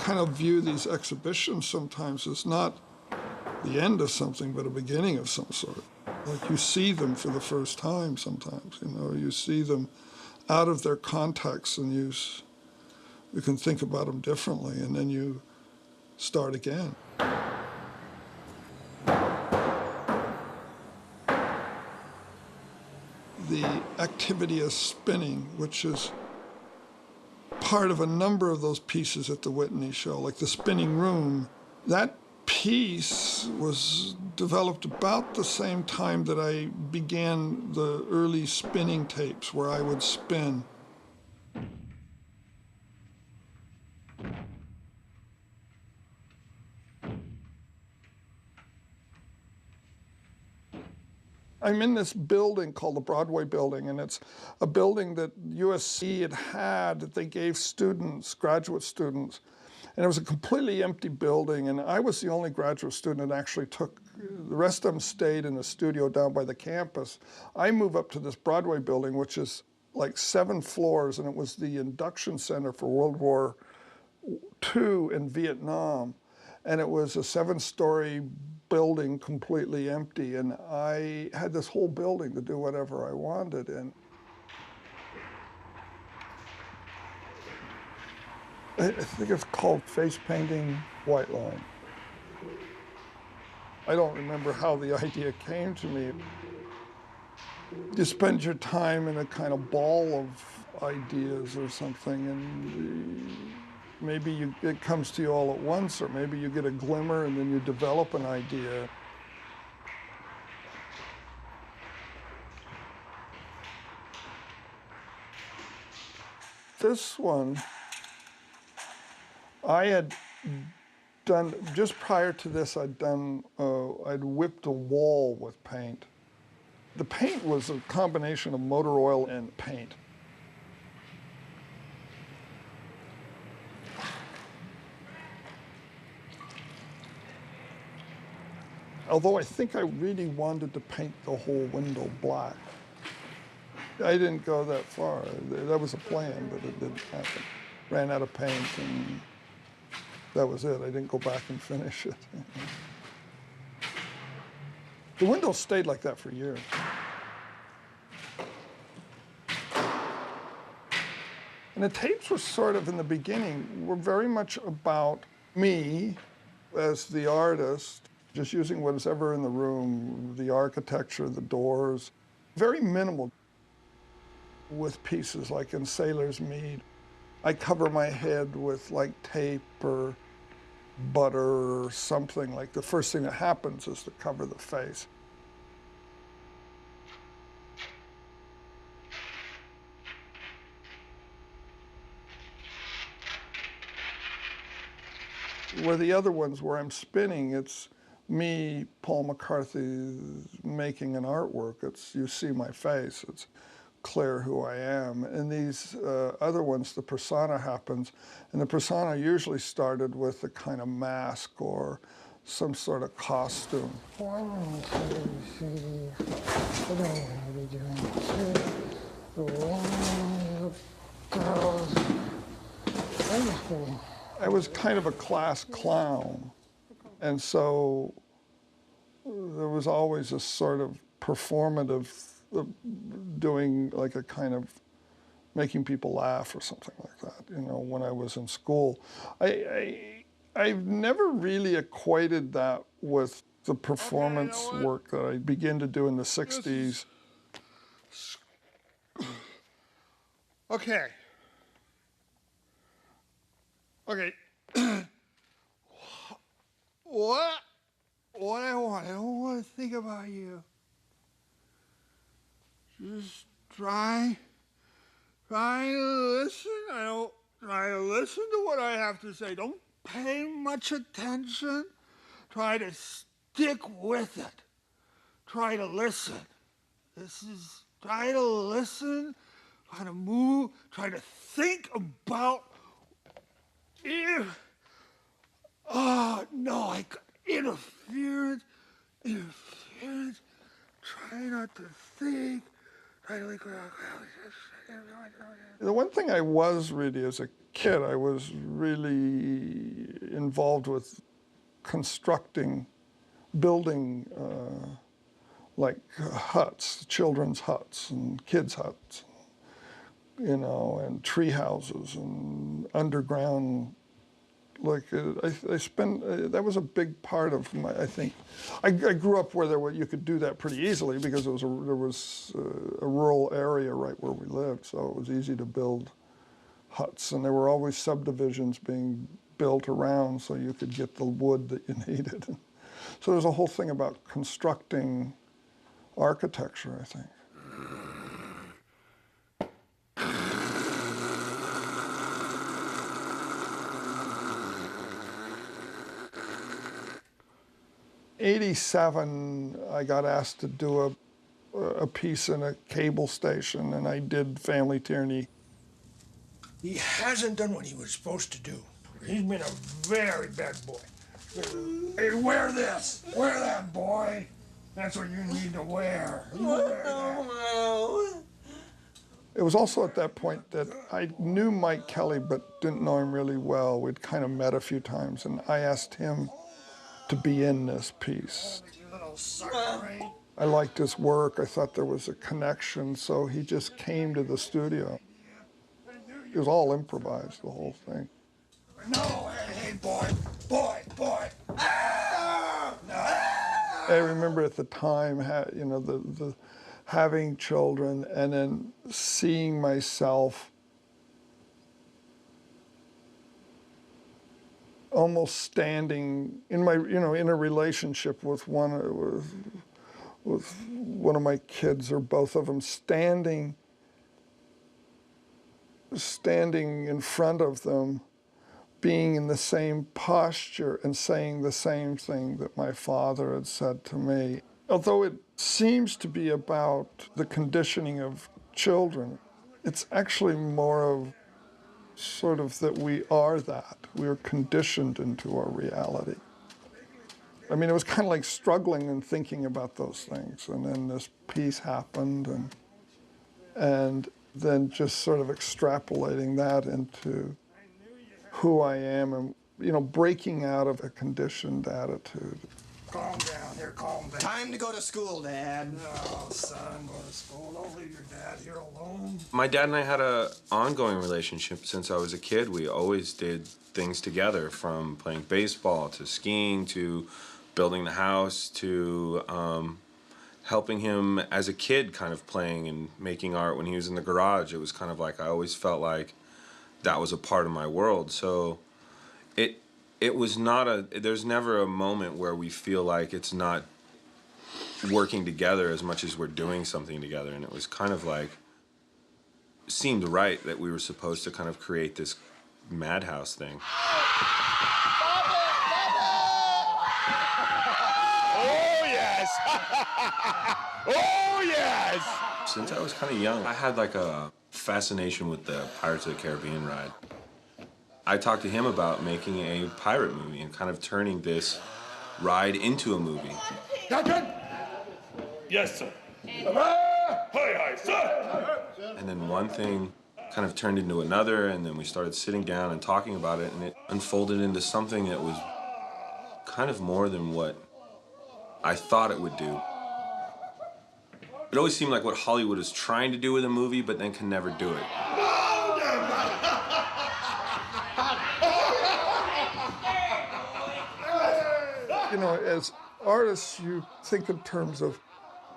kind of view these exhibitions sometimes as not the end of something, but a beginning of some sort. Like you see them for the first time sometimes, you see them out of their context, and you can think about them differently, and then you start again. The activity of spinning, which is part of a number of those pieces at the Whitney show, like the spinning room, that piece was developed about the same time that I began the early spinning tapes where I would spin. I'm in this building called the Broadway Building, and it's a building that USC had that they gave students, graduate students. And it was a completely empty building, and I was the only graduate student that actually took, the rest of them stayed in the studio down by the campus. I moved up to this Broadway building, which is like 7 floors, and it was the induction center for World War II in Vietnam. And it was a 7-story building completely empty, and I had this whole building to do whatever I wanted in. I think it's called face painting white line. I don't remember how the idea came to me. You spend your time in a kind of ball of ideas or something, and maybe it comes to you all at once, or maybe you get a glimmer and then you develop an idea. This one, I had done, just prior to this, I'd whipped a wall with paint. The paint was a combination of motor oil and paint. Although I think I really wanted to paint the whole window black. I didn't go that far. That was a plan, but it didn't happen. Ran out of paint, and that was it. I didn't go back and finish it. The window stayed like that for years. And the tapes were sort of, in the beginning, were very much about me as the artist, just using whatever in the room, the architecture, the doors, very minimal. With pieces like in Sailor's Mead, I cover my head with like tape or butter or something. Like the first thing that happens is to cover the face. Where the other ones where I'm spinning, it's me, Paul McCarthy, making an artwork. It's, you see my face. It's clear who I am. And these other ones, the persona happens, and the persona usually started with a kind of mask or some sort of costume. I was kind of a class clown, and so there was always a sort of performative doing like a kind of making people laugh or something like that, when I was in school. I've never really equated that with the performance work that I began to do in the 60s. Okay. Okay. What I don't want to think about you. Just try to listen. Try to listen to what I have to say. Don't pay much attention. Try to stick with it. Try to listen. Try to listen, try to move, try to think about no, interference. Try not to think. Try The one thing I was really, as a kid, I was really involved with building like huts, children's huts and kids' huts, you know, and tree houses and underground. Like that was a big part of my. I think I grew up where you could do that pretty easily because there was a rural area right where we lived, so it was easy to build huts, and there were always subdivisions being built around so you could get the wood that you needed. So there's a whole thing about constructing architecture, I think. '87, I got asked to do a piece in a cable station, and I did Family Tyranny. He hasn't done what he was supposed to do. He's been a very bad boy. Hey, wear this. Wear that, boy. That's what you need to wear. You wear that. It was also at that point that I knew Mike Kelly, but didn't know him really well. We'd kind of met a few times, and I asked him to be in this piece. I liked his work. I thought there was a connection, so he just came to the studio. It was all improvised, the whole thing. No, hey, boy. I remember at the time, you know, the having children and then seeing myself almost standing in my, you know, in a relationship with one of my kids or both of them, standing in front of them, being in the same posture and saying the same thing that my father had said to me. Although it seems to be about the conditioning of children, it's actually more of sort of that we are that. We are conditioned into our reality. I mean, it was kind of like struggling and thinking about those things. And then this piece happened, and then just sort of extrapolating that into who I am and, you know, breaking out of a conditioned attitude. Calm down here, calm down. Time to go to school, Dad. No, son, go to school. Don't leave your dad here alone. My dad and I had an ongoing relationship since I was a kid. We always did things together, from playing baseball to skiing to building the house to helping him as a kid, kind of playing and making art when he was in the garage. It was kind of like I always felt like that was a part of my world. So it was not there's never a moment where we feel like it's not working together as much as we're doing something together. And it was kind of like, seemed right that we were supposed to kind of create this madhouse thing. Oh, yes! Oh, yes! Since I was kind of young, I had like a fascination with the Pirates of the Caribbean ride. I talked to him about making a pirate movie and kind of turning this ride into a movie. Captain! Yes, sir. Hi, sir! And then one thing kind of turned into another, and then we started sitting down and talking about it, and it unfolded into something that was kind of more than what I thought it would do. It always seemed like what Hollywood is trying to do with a movie, but then can never do it. You know, as artists, you think in terms of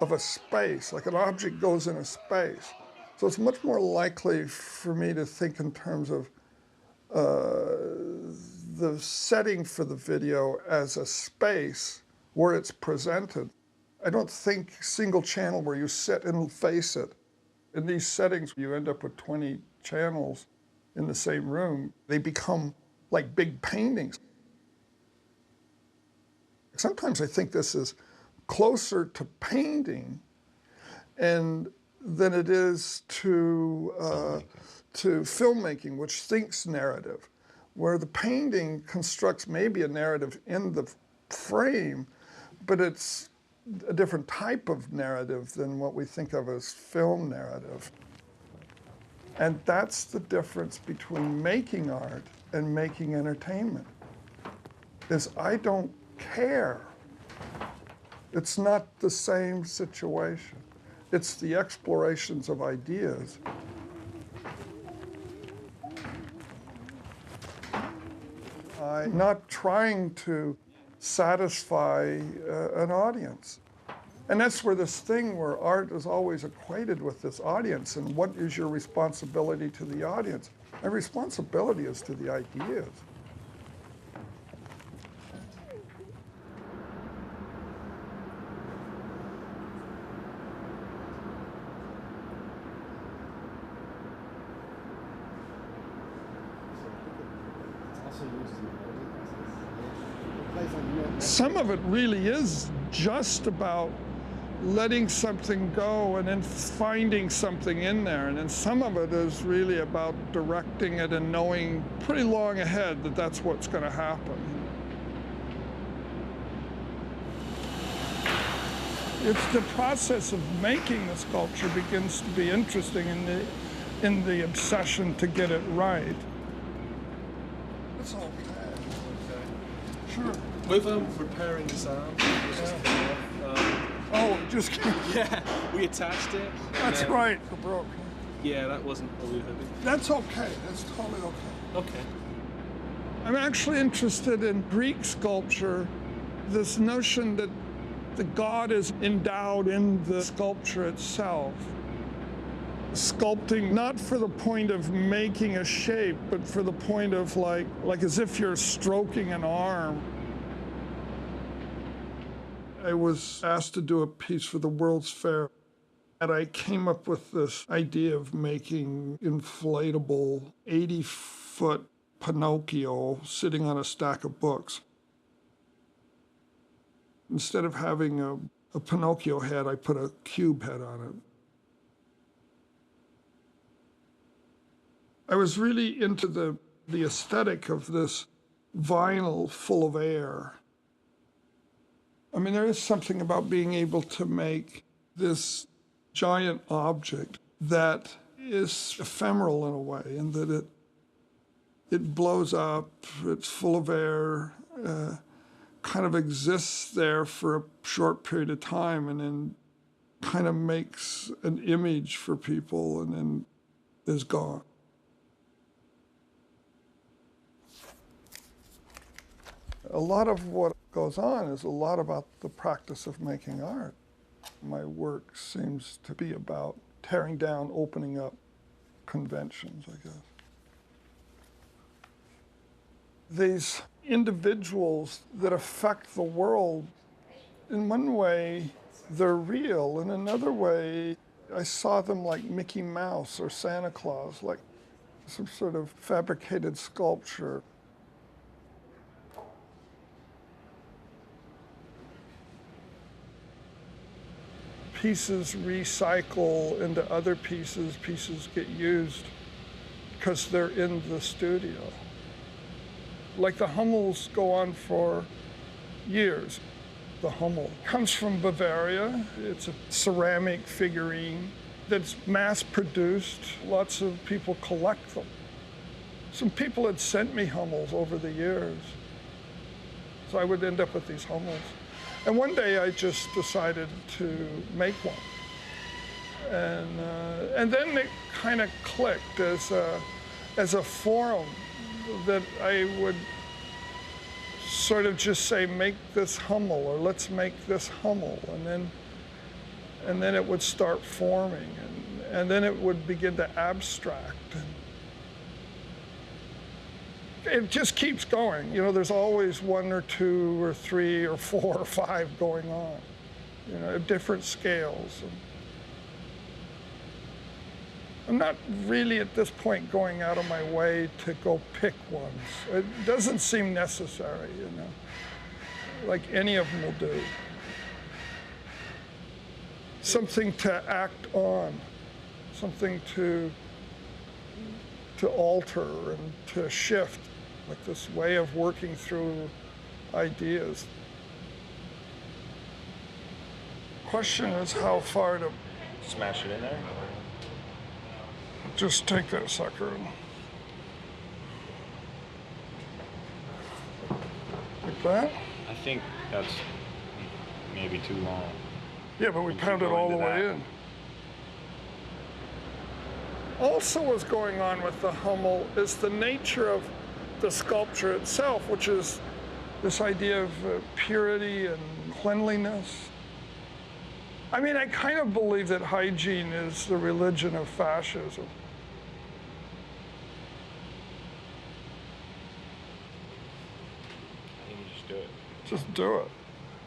a space, like an object goes in a space. So it's much more likely for me to think in terms of the setting for the video as a space where it's presented. I don't think single channel where you sit and face it. In these settings, you end up with 20 channels in the same room. They become like big paintings. Sometimes I think this is closer to painting than it is to filmmaking, which thinks narrative, where the painting constructs maybe a narrative in the frame, but it's a different type of narrative than what we think of as film narrative. And that's the difference between making art and making entertainment, is I don't care. It's not the same situation. It's the explorations of ideas. I'm not trying to satisfy an audience. And that's where this thing where art is always equated with this audience, and what is your responsibility to the audience? My responsibility is to the ideas. Some of it really is just about letting something go and then finding something in there. And then some of it is really about directing it and knowing pretty long ahead that that's what's going to happen. It's the process of making the sculpture begins to be interesting in the obsession to get it right. It's okay. Sure. With repairing this arm, Just yeah, we attached it. that's right. It broke. Yeah, that wasn't what we were hoping. That's okay. That's totally okay. Okay. I'm actually interested in Greek sculpture, this notion that the God is endowed in the sculpture itself. Sculpting not for the point of making a shape, but for the point of like as if you're stroking an arm. I was asked to do a piece for the World's Fair, and I came up with this idea of making inflatable 80-foot Pinocchio sitting on a stack of books. Instead of having a Pinocchio head, I put a cube head on it. I was really into the aesthetic of this vinyl full of air. I mean, there is something about being able to make this giant object that is ephemeral in a way, in that it blows up, it's full of air, kind of exists there for a short period of time, and then kind of makes an image for people and then is gone. A lot of what goes on is a lot about the practice of making art. My work seems to be about tearing down, opening up conventions, I guess. These individuals that affect the world, in one way, they're real. In another way, I saw them like Mickey Mouse or Santa Claus, like some sort of fabricated sculpture. Pieces recycle into other pieces, pieces get used because they're in the studio. Like the Hummels go on for years. The Hummel comes from Bavaria. It's a ceramic figurine that's mass produced. Lots of people collect them. Some people had sent me Hummels over the years. So I would end up with these Hummels. And one day I just decided to make one. And then it kind of clicked as a forum that I would sort of just say, make this Hummel, or let's make this Hummel. And then it would start forming, and then it would begin to abstract. It just keeps going. You know, there's always one or two or three or four or five going on, you know, at different scales. I'm not really at this point going out of my way to go pick ones. It doesn't seem necessary, you know, like any of them will do. Something to act on, something to alter and to shift, like this way of working through ideas. Question is how far to Smash it in there. just take that sucker and like that. I think that's maybe too long. Yeah, but we Once you pounded go all the into way that. in. Also what's going on with the Hummel is the nature of the sculpture itself, which is this idea of purity and cleanliness. I mean, I kind of believe that hygiene is the religion of fascism. I think you just do it. Just do it.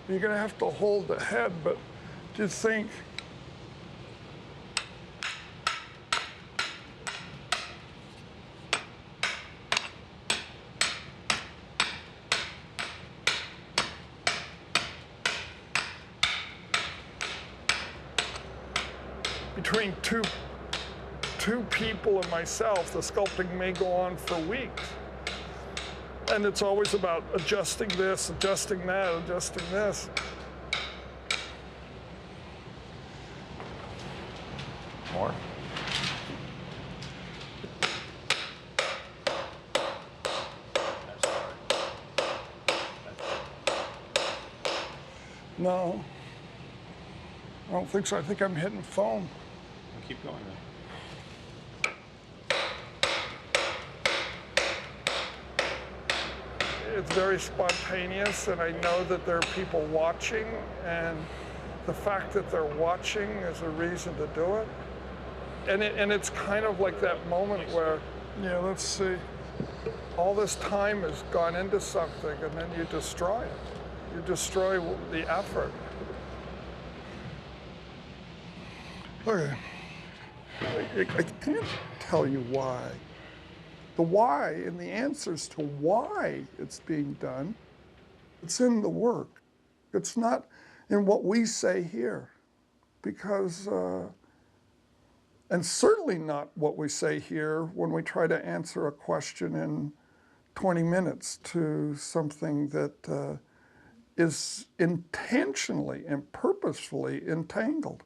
You're going to have to hold the head, but do you think between two people and myself, the sculpting may go on for weeks. And it's always about adjusting this, adjusting that, adjusting this. More? No, I don't think so. I think I'm hitting foam. Keep going then. It's very spontaneous, and I know that there are people watching, and the fact that they're watching is a reason to do it. And it's kind of like that moment where, yeah, let's see, all this time has gone into something, and then you destroy it. You destroy the effort. Okay. I can't tell you why. The why and the answers to why it's being done, it's in the work. It's not in what we say here. Because, and certainly not what we say here when we try to answer a question in 20 minutes to something that is intentionally and purposefully entangled.